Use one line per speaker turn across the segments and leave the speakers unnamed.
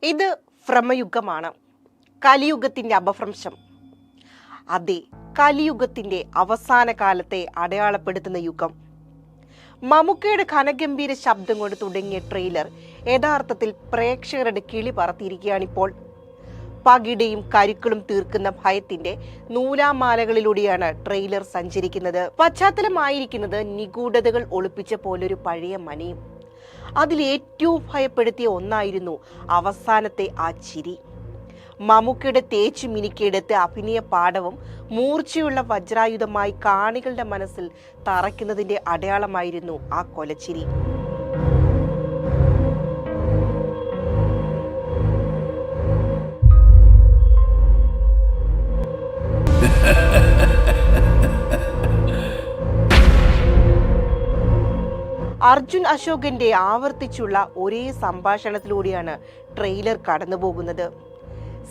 ഇത് ഭ്രമയുഗമാണ്, കലിയുഗത്തിന്റെ അപഭ്രംശം. അതെ, കലിയുഗത്തിന്റെ അവസാന കാലത്തെ അടയാളപ്പെടുത്തുന്ന യുഗം. മമ്മൂക്കയുടെ ഘനഗംഭീര ശബ്ദം കൊണ്ട് തുടങ്ങിയ ട്രെയിലർ യഥാർത്ഥത്തിൽ പ്രേക്ഷകരുടെ കിളി പറത്തിയിരിക്കുകയാണിപ്പോൾ. പകിടയും കരുക്കളും തീർക്കുന്ന ഭയത്തിന്റെ നൂലാമാലകളിലൂടെയാണ് ട്രെയിലർ സഞ്ചരിക്കുന്നത്. പശ്ചാത്തലമായിരിക്കുന്നത് നിഗൂഢതകൾ ഒളിപ്പിച്ച പോലൊരു പഴയ മനയും. അതിൽ ഏറ്റവും ഭയപ്പെടുത്തിയ ഒന്നായിരുന്നു അവസാനത്തെ ആ ചിരി. മമ്മൂക്കയുടെ തേച്ചു മിനുക്കിയെടുത്ത് അഭിനയ പാഠവും മൂർച്ചയുള്ള വജ്രായുധമായി കാണികളുടെ മനസ്സിൽ തറയ്ക്കുന്നതിന്റെ അടയാളമായിരുന്നു ആ കൊലച്ചിരി. അർജുൻ അശോകന്റെ ആവർത്തിച്ചുള്ള ഒരേ സംഭാഷണത്തിലൂടെയാണ് ട്രെയിലർ കടന്നുപോകുന്നത്.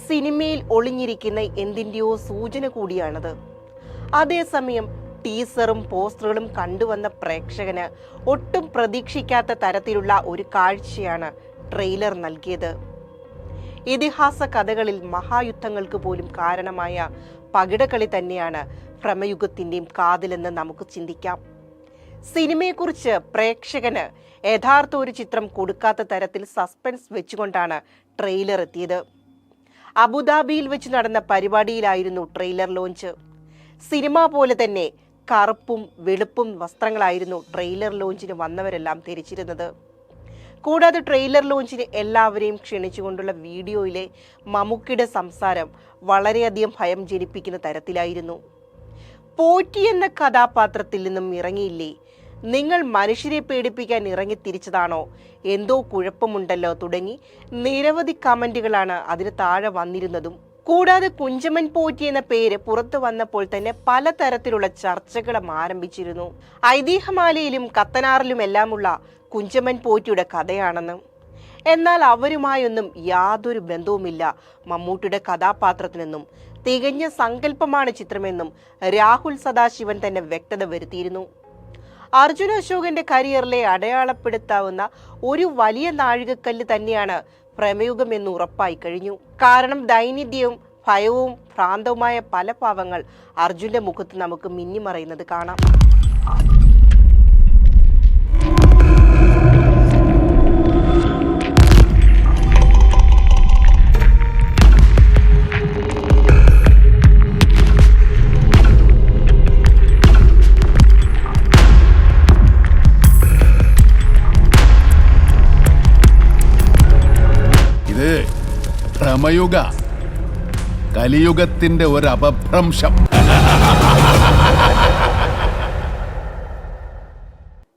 സിനിമയിൽ ഒളിഞ്ഞിരിക്കുന്ന എന്തിൻ്റെയോ സൂചന കൂടിയാണത്. അതേസമയം ടീസറും പോസ്റ്ററുകളും കണ്ടുവന്ന പ്രേക്ഷകന് ഒട്ടും പ്രതീക്ഷിക്കാത്ത തരത്തിലുള്ള ഒരു കാഴ്ചയാണ് ട്രെയിലർ നൽകിയത്. ഇതിഹാസ കഥകളിൽ മഹായുദ്ധങ്ങൾക്ക് പോലും കാരണമായ പകിടകളി തന്നെയാണ് ഭ്രമയുഗത്തിന്റെയും കാതലെന്ന് നമുക്ക് ചിന്തിക്കാം. സിനിമയെക്കുറിച്ച് പ്രേക്ഷകന് യഥാർത്ഥ ഒരു ചിത്രം കൊടുക്കാത്ത തരത്തിൽ സസ്പെൻസ് വെച്ചുകൊണ്ടാണ് ട്രെയിലർ എത്തിയത്. അബുദാബിയിൽ വെച്ച് നടന്ന പരിപാടിയിലായിരുന്നു ട്രെയിലർ ലോഞ്ച്. സിനിമ പോലെ തന്നെ കറുപ്പും വെളുപ്പും വസ്ത്രങ്ങളായിരുന്നു ട്രെയിലർ ലോഞ്ചിന് വന്നവരെല്ലാം ധരിച്ചിരുന്നത്. കൂടാതെ ട്രെയിലർ ലോഞ്ചിന് എല്ലാവരെയും ക്ഷണിച്ചുകൊണ്ടുള്ള വീഡിയോയിലെ മമ്മൂക്കയുടെ സംസാരം വളരെയധികം ഭയം ജനിപ്പിക്കുന്ന തരത്തിലായിരുന്നു. പോറ്റി എന്ന കഥാപാത്രത്തിൽ നിന്നും ഇറങ്ങിയില്ലേ, നിങ്ങൾ മനുഷ്യരെ പേടിപ്പിക്കാൻ ഇറങ്ങി തിരിച്ചതാണോ, എന്തോ കുഴപ്പമുണ്ടല്ലോ തുടങ്ങി നിരവധി കമന്റുകളാണ് അതിന് താഴെ വന്നിരുന്നതും. കൂടാതെ കുഞ്ചമൻ പോറ്റി എന്ന പേര് പുറത്തു വന്നപ്പോൾ തന്നെ പലതരത്തിലുള്ള ചർച്ചകളും ആരംഭിച്ചിരുന്നു. ഐതിഹ്യമാലയിലും കത്തനാറിലുമെല്ലാമുള്ള കുഞ്ചമൻ പോറ്റിയുടെ കഥയാണെന്ന്. എന്നാൽ അവരുമായൊന്നും യാതൊരു ബന്ധവുമില്ല മമ്മൂട്ടിയുടെ കഥാപാത്രത്തിനെന്നും തികഞ്ഞ സങ്കല്പമാണ് ചിത്രമെന്നും രാഹുൽ സദാശിവൻ തന്നെ വ്യക്തത വരുത്തിയിരുന്നു. അർജുൻ അശോകന്റെ കരിയറിലെ അടയാളപ്പെടുത്താവുന്ന ഒരു വലിയ നാഴികക്കല്ല് തന്നെയാണ് ഭ്രമയുഗം എന്ന് ഉറപ്പായി കഴിഞ്ഞു. കാരണം ദൈന്യവും ഭയവും ഭ്രാന്തവുമായ പല ഭാവങ്ങൾ അർജുന്റെ മുഖത്ത് നമുക്ക് മിന്നിമറയുന്നത് കാണാം.
ഭ്രമയുഗ, കലിയുഗത്തിന്റെ ഒരു അപഭ്രംശം.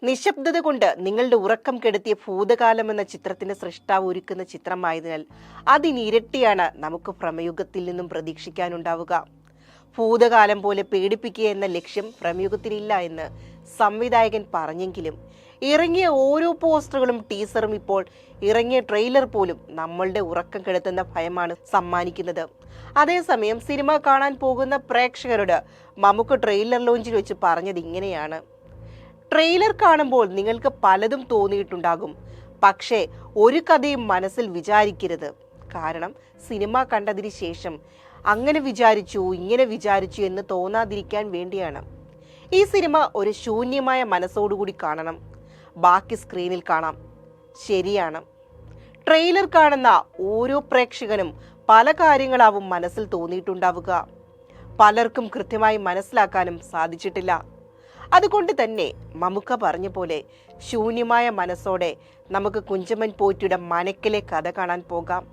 നിശബ്ദത കൊണ്ട് നിങ്ങളുടെ ഉറക്കം കെടുത്തിയ ഭൂതകാലം എന്ന ചിത്രത്തിന്റെ സൃഷ്ടാവ് ഒരുക്കുന്ന ചിത്രമായതിനാൽ അതിനിരട്ടിയാണ് നമുക്ക് ഭ്രമയുഗത്തിൽ നിന്നും പ്രതീക്ഷിക്കാനുണ്ടാവുക. ഭൂതകാലം പോലെ പേടിപ്പിക്കുക എന്ന ലക്ഷ്യം ഭ്രമയുഗത്തിലില്ല എന്ന് സംവിധായകൻ പറഞ്ഞെങ്കിലും ഇറങ്ങിയ ഓരോ പോസ്റ്ററുകളും ടീസറും ഇപ്പോൾ ഇറങ്ങിയ ട്രെയിലർ പോലും നമ്മളുടെ ഉറക്കം കെടുത്തുന്ന ഭയമാണ് സമ്മാനിക്കുന്നത്. അതേസമയം സിനിമ കാണാൻ പോകുന്ന പ്രേക്ഷകരോട് മമ്മൂക്ക ട്രെയിലർ ലോഞ്ചിൽ വെച്ച് പറഞ്ഞത് ഇങ്ങനെയാണ്: ട്രെയിലർ കാണുമ്പോൾ നിങ്ങൾക്ക് പലതും തോന്നിയിട്ടുണ്ടാകും, പക്ഷേ ഒരു കഥയും മനസ്സിൽ വിചാരിക്കരുത്. കാരണം സിനിമ കണ്ടതിന് ശേഷം അങ്ങനെ വിചാരിച്ചു ഇങ്ങനെ വിചാരിച്ചു എന്ന് തോന്നാതിരിക്കാൻ വേണ്ടിയാണ്. ഈ സിനിമ ഒരു ശൂന്യമായ മനസ്സോടുകൂടി കാണണം, ബാക്കി സ്ക്രീനിൽ കാണാം. ശരിയാണ്, ട്രെയിലർ കാണുന്ന ഓരോ പ്രേക്ഷകനും പല കാര്യങ്ങളാവും മനസ്സിൽ തോന്നിയിട്ടുണ്ടാവുക. പലർക്കും കൃത്യമായി മനസ്സിലാക്കാനും സാധിച്ചിട്ടില്ല. അതുകൊണ്ട് തന്നെ മമ്മൂക്ക പറഞ്ഞ പോലെ ശൂന്യമായ മനസ്സോടെ നമുക്ക് കുഞ്ചമൻ പോറ്റിയുടെ മനക്കിലെ കഥ കാണാൻ പോകാം.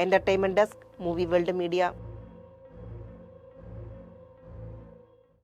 Entertainment desk, movie world media.